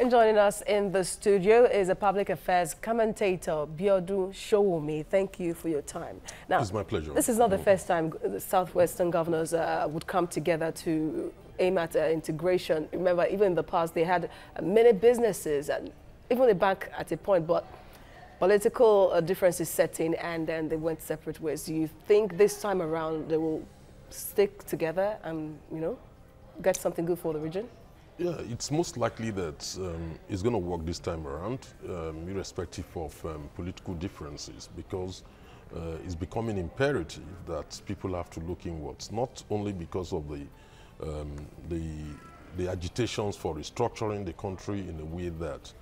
And joining us in the studio is a public affairs commentator, Biodun Showumi. Thank you for your time. Now, it's my pleasure. This is not the first time the Southwestern governors would come together to aim at integration. Remember, even in the past, they had many businesses and even a bank at a point, but political differences set in and then they went separate ways. Do you think this time around they will stick together and, get something good for the region? Yeah, it's most likely that it's going to work this time around, irrespective of political differences, because it's becoming imperative that people have to look inwards, not only because of the agitations for restructuring the country in a way that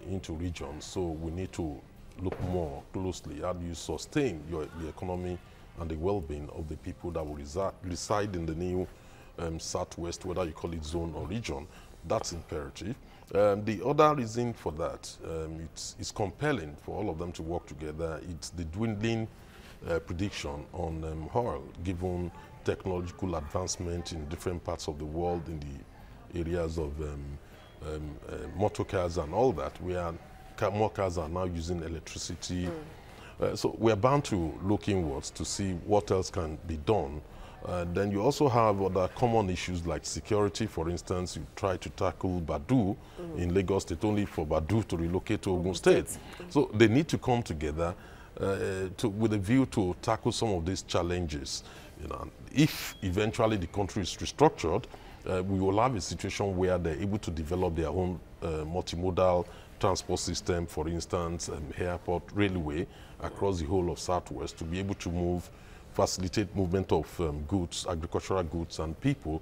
into regions. So we need to look more closely. How do you sustain the economy and the well-being of the people that will reside in the new Southwest, whether you call it zone or region? That's imperative. The other reason for that, it's compelling for all of them to work together. It's the dwindling prediction on oil, given technological advancement in different parts of the world, in the areas of motor cars and all that, where more cars are now using electricity. So we're bound to look inwards to see what else can be done. Then you also have other common issues like security. For instance, you try to tackle Badu in Lagos State, only for Badu to relocate to Ogun State. So they need to come together with a view to tackle some of these challenges. If eventually the country is restructured, we will have a situation where they're able to develop their own multimodal transport system, for instance, airport, railway across the whole of Southwest, to be able to facilitate movement of goods, agricultural goods and people,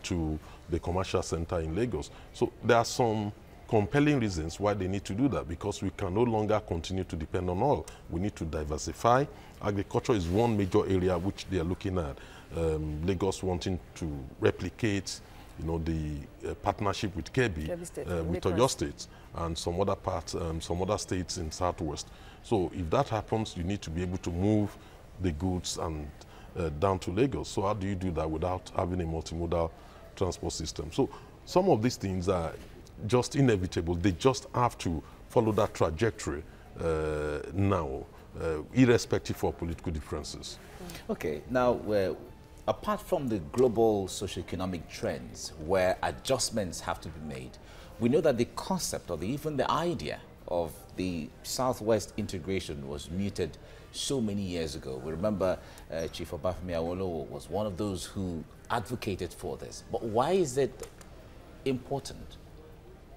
to the commercial center in Lagos. So there are some compelling reasons why they need to do that, because we can no longer continue to depend on oil. We need to diversify. Agriculture is one major area which they are looking at. Lagos wanting to replicate, the partnership with Kebbi, with Oyo State, and some other parts, some other states in Southwest. So if that happens, you need to be able to move the goods and down to Lagos. So how do you do that without having a multimodal transport system? So some of these things are just inevitable. They just have to follow that trajectory now, irrespective of political differences. Okay, now apart from the global socioeconomic trends where adjustments have to be made, we know that the concept or even the idea of the Southwest integration was mooted so many years ago. We remember Chief Obafemi Awolowo was one of those who advocated for this. But why is it important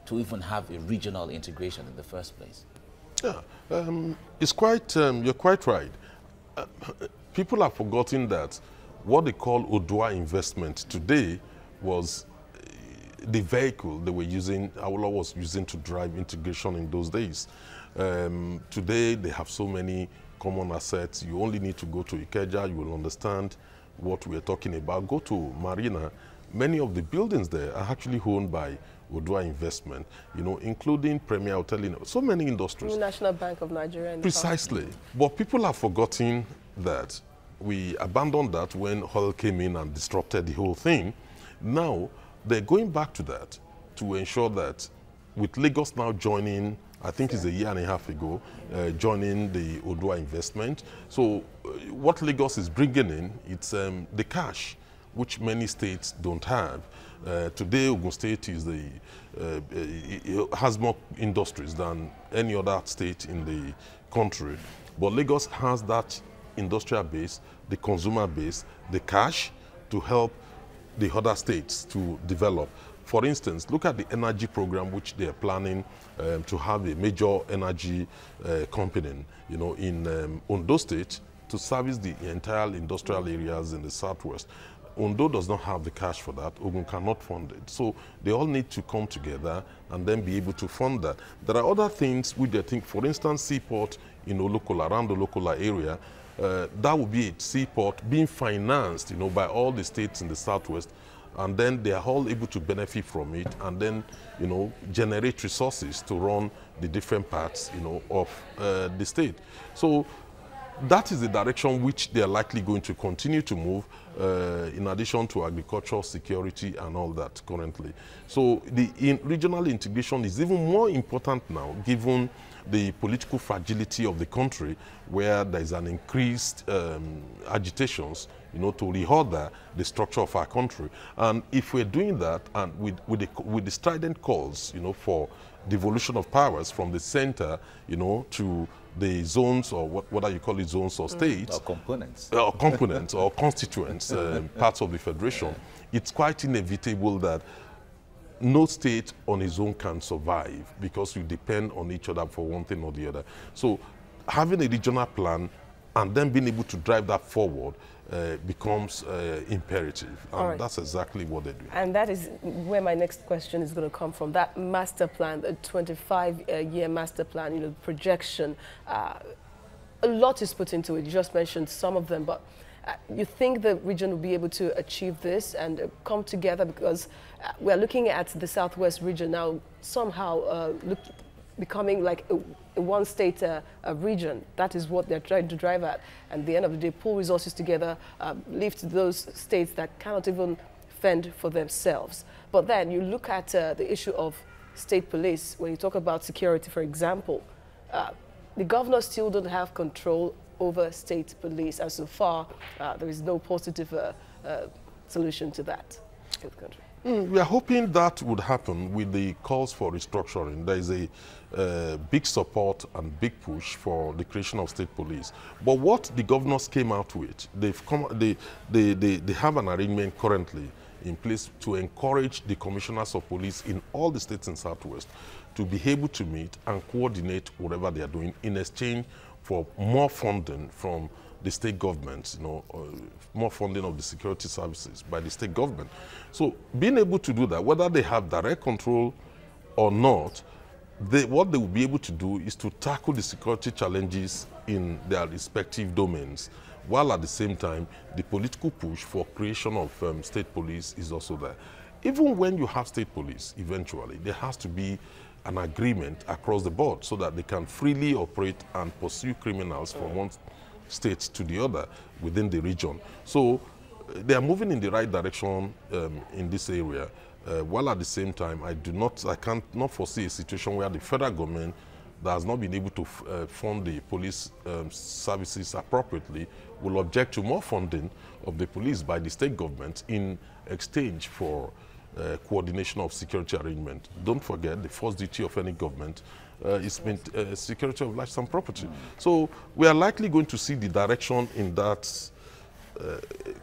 to even have a regional integration in the first place? Yeah, it's quite, you're quite right. People have forgotten that what they call Odua investment today was the vehicle they were using, Awolowo was using to drive integration in those days. Today, they have so many common assets. You only need to go to Ikeja, you will understand what we're talking about. Go to Marina. Many of the buildings there are actually owned by Odua investment, including Premier Hotel, so many industries. The National Bank of Nigeria. Precisely. But people have forgotten that we abandoned that when oil came in and disrupted the whole thing. Now, they're going back to that to ensure that with Lagos now joining, I think it's a year and a half ago, joining the Odua investment. So what Lagos is bringing in, it's the cash, which many states don't have. Today, Ogun State is has more industries than any other state in the country. But Lagos has that industrial base, the consumer base, the cash to help the other states to develop. For instance, look at the energy program which they are planning to have a major energy company, in Ondo State to service the entire industrial areas in the Southwest. Ondo does not have the cash for that. Ogun cannot fund it. So they all need to come together and then be able to fund that. There are other things which they think, for instance, seaport in Olokola, around the Olokola area, that would be a seaport being financed, by all the states in the Southwest, and then they are all able to benefit from it and then, generate resources to run the different parts, of the state. So that is the direction which they are likely going to continue to move, in addition to agricultural security and all that currently. So the regional integration is even more important now, given the political fragility of the country, where there is an increased agitations, to reorder the structure of our country. And if we're doing that, and with the strident calls, for devolution of powers from the center, to the zones, or whether you call it zones or states. Or components. Or components or constituents, parts of the federation. It's quite inevitable that no state on its own can survive, because you depend on each other for one thing or the other. So having a regional plan and then being able to drive that forward becomes imperative. And that's exactly what they're doing. And that is where my next question is going to come from. That master plan, the 25-year master plan, projection, a lot is put into it. You just mentioned some of them, but you think the region will be able to achieve this and come together? Because we're looking at the Southwest region now somehow becoming like a one-state region. That is what they're trying to drive at. And at the end of the day, pull resources together, lift those states that cannot even fend for themselves. But then you look at the issue of state police. When you talk about security, for example, the governors still don't have control over state police, and so far there is no positive solution to that in the country. We are hoping that would happen with the calls for restructuring. There is a big support and big push for the creation of state police. But what the governors came out with, they have an arrangement currently in place to encourage the commissioners of police in all the states in Southwest to be able to meet and coordinate whatever they are doing in exchange for more funding from the state governments, more funding of the security services by the state government. So being able to do that, whether they have direct control or not, what they will be able to do is to tackle the security challenges in their respective domains, while at the same time, the political push for creation of state police is also there. Even when you have state police, eventually, there has to be an agreement across the board so that they can freely operate and pursue criminals from one state to the other within the region. So they are moving in the right direction in this area, while at the same time I can't not foresee a situation where the federal government that has not been able to fund the police services appropriately will object to more funding of the police by the state government in exchange for coordination of security arrangement. Don't forget, the first duty of any government is security of life and property. So we are likely going to see the direction in that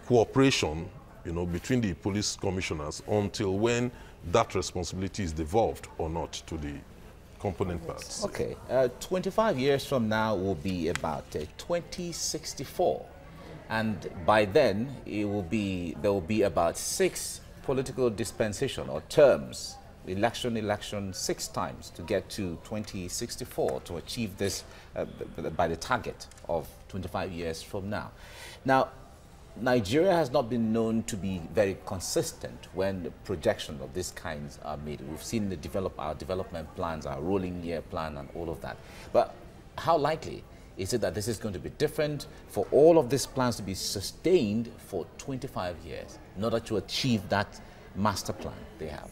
cooperation, between the police commissioners until when that responsibility is devolved or not to the component parts. Okay, 25 years from now will be about 2064, and by then there will be about 6 political dispensation or terms, election 6 times to get to 2064 to achieve this by the target of 25 years from now. Now, Nigeria has not been known to be very consistent when the projections of these kinds are made. We've seen our development plans, our rolling year plan and all of that. But how likely is it that this is going to be different for all of these plans to be sustained for 25 years in order to achieve that master plan they have?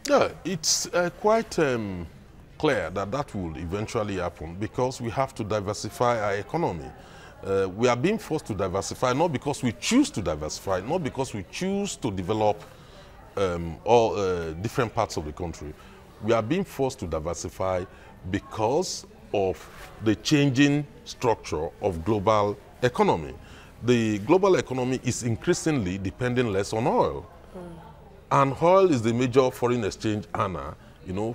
Yeah, it's quite clear that that will eventually happen, because we have to diversify our economy. We are being forced to diversify, not because we choose to diversify, not because we choose to develop all different parts of the country. We are being forced to diversify because of the changing structure of global economy. The global economy is increasingly depending less on oil. And oil is the major foreign exchange earner,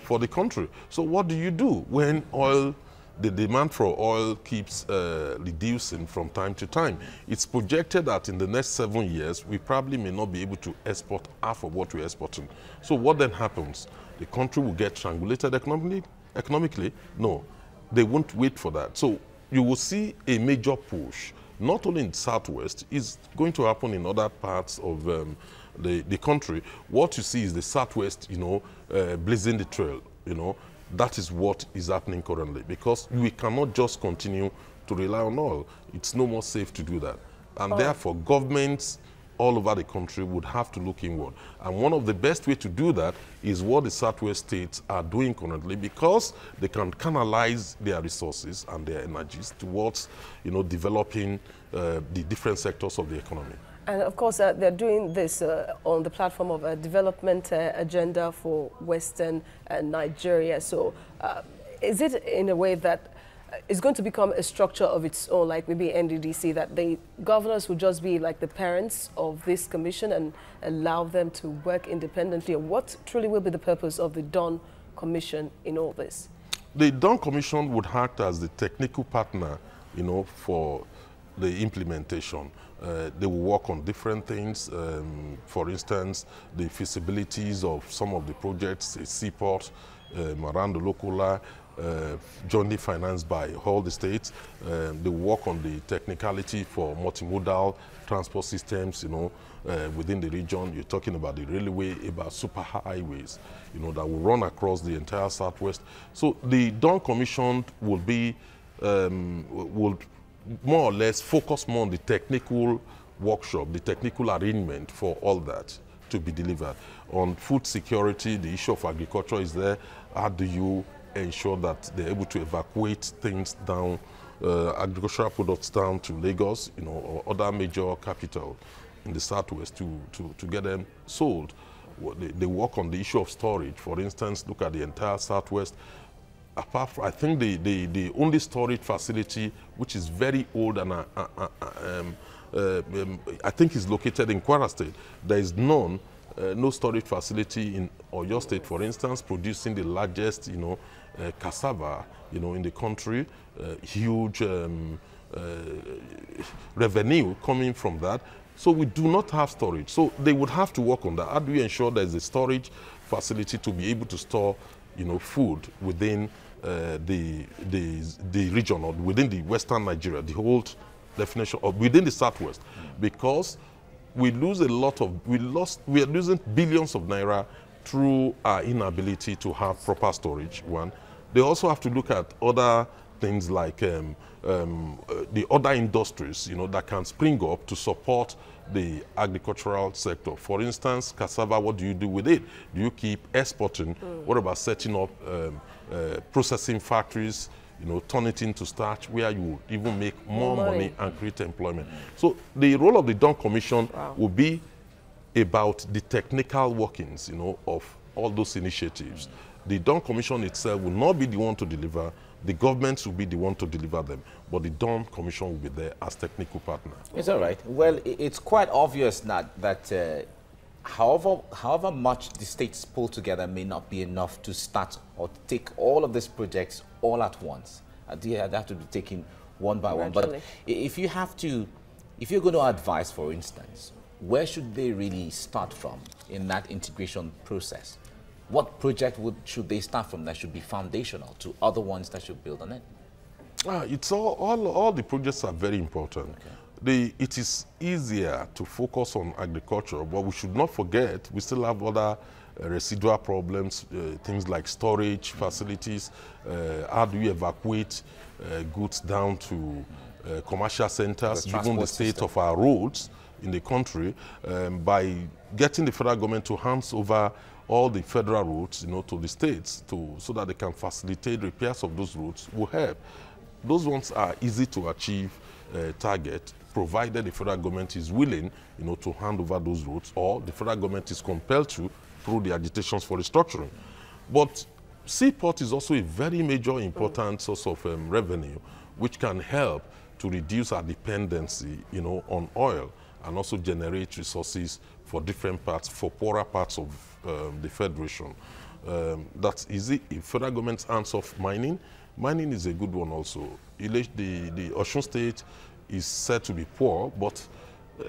for the country. So what do you do when the demand for oil keeps reducing from time to time? It's projected that in the next 7 years, we probably may not be able to export half of what we're exporting. So what then happens? The country will get strangulated economically? No, they won't wait for that. So you will see a major push, not only in the Southwest, it's going to happen in other parts of the country. What you see is the Southwest, blazing the trail, That is what is happening currently, because we cannot just continue to rely on oil. It's no more safe to do that. And therefore, governments all over the country would have to look inward. And one of the best way to do that is what the Southwest states are doing currently, because they can canalize their resources and their energies towards, developing the different sectors of the economy. And of course, they're doing this on the platform of a development agenda for Western Nigeria. So is it in a way that it's going to become a structure of its own, like maybe NDDC, that the governors will just be like the parents of this commission and allow them to work independently? And what truly will be the purpose of the Dawn Commission in all this? The Dawn Commission would act as the technical partner, for the implementation. They will work on different things. For instance, the feasibilities of some of the projects, a seaport around the local jointly financed by all the states. They work on the technicality for multimodal transport systems, within the region. You're talking about the railway, about super highways, that will run across the entire Southwest. So the Dawn Commission will be, will more or less focus more on the technical workshop, the technical arrangement for all that to be delivered. On food security, the issue of agriculture is there. How do you ensure that they're able to evacuate things down, agricultural products down to Lagos, or other major capital in the Southwest to get them sold? They work on the issue of storage. For instance, look at the entire Southwest. Apart from, I think the only storage facility which is very old and I think is located in Kwara State. There is no storage facility in Oyo State, for instance, producing the largest, cassava, in the country. Huge revenue coming from that. So we do not have storage. So they would have to work on that. How do we ensure there is a storage facility to be able to store, food within the region, or within the Western Nigeria, the whole definition, or within the Southwest, because we lose a lot of, we are losing billions of naira through our inability to have proper storage. One, they also have to look at other things like the other industries, that can spring up to support the agricultural sector. For instance, cassava, what do you do with it? Do you keep exporting? What about setting up processing factories, turn it into starch, where you even make more money and create employment? So the role of the Dawn Commission will be about the technical workings, of all those initiatives. The Dawn Commission itself will not be the one to deliver. The governments will be the one to deliver them, but the Dawn Commission will be there as technical partner. It's all right. Well, it's quite obvious that however much the states pull together may not be enough to start or take all of these projects all at once. They have to be taken one by one. But if you're going to advise, for instance, where should they really start from in that integration process? What project should they start from that should be foundational to other ones that should build on it? It's all the projects are very important. Okay. It is easier to focus on agriculture, but we should not forget we still have other residual problems, things like storage facilities. How do you evacuate goods down to commercial centers, given the state of our roads in the country, by getting the federal government to hand over all the federal routes, to the states, so that they can facilitate repairs of those routes will help. Those ones are easy to achieve target, provided the federal government is willing, to hand over those routes, or the federal government is compelled to through the agitations for restructuring. But seaport is also a very major important source of revenue, which can help to reduce our dependency, on oil, and also generate resources for different parts, for poorer parts of the Federation. That's easy. If federal government hands off mining, mining is a good one also. The Osun State is said to be poor, but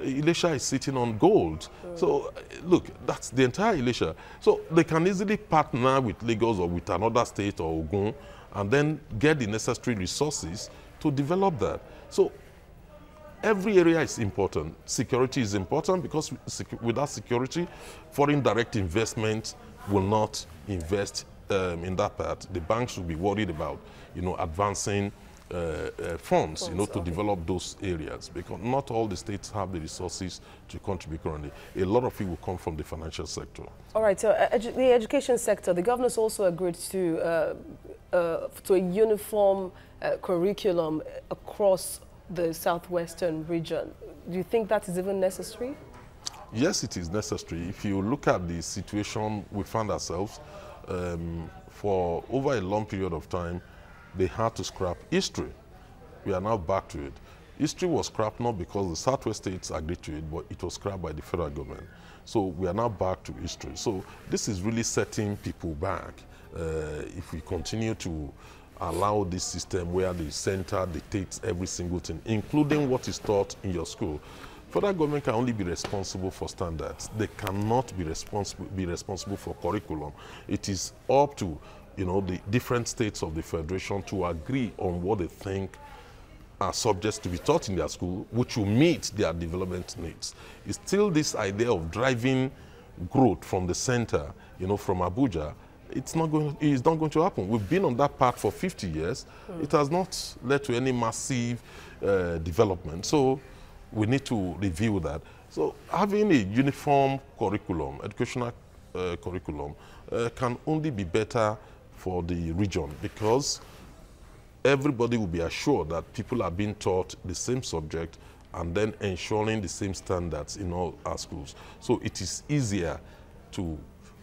Ilesha is sitting on gold. So look, that's the entire Ilesha. So they can easily partner with Lagos or with another state or Ogun, and then get the necessary resources to develop that. So every area is important. Security is important, because without security, foreign direct investment will not invest in that part. The banks will be worried about, advancing funds, to develop those areas, because not all the states have the resources to contribute currently. A lot of it will come from the financial sector. All right, so the education sector, the governors also agreed to a uniform curriculum across the southwestern region. Do you think that is even necessary? Yes, it is necessary. If you look at the situation we found ourselves, for over a long period of time, they had to scrap history. We are now back to it. History was scrapped not because the Southwest states agreed to it, but it was scrapped by the federal government. So we are now back to history. So this is really setting people back. If we continue to allow this system where the center dictates every single thing, including what is taught in your school, federal government can only be responsible for standards. They cannot be responsible for curriculum. It is up to the different states of the federation to agree on what they think are subjects to be taught in their school, which will meet their development needs. It's still this idea of driving growth from the center, from Abuja. It's not going to happen. We've been on that path for 50 years. It has not led to any massive development. So we need to review that. So having a uniform curriculum, educational curriculum, can only be better for the region, because everybody will be assured that people are being taught the same subject and then ensuring the same standards in all our schools. So it is easier to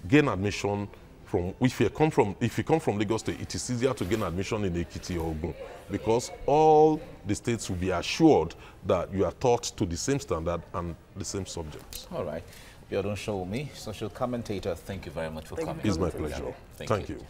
gain admission from, if you come from Lagos State, it is easier to gain admission in Ekiti or Ogun, because all the states will be assured that you are taught to the same standard and the same subjects. All right. Biodun Showmi, social commentator, thank you very much for coming. It's my pleasure. Thank you.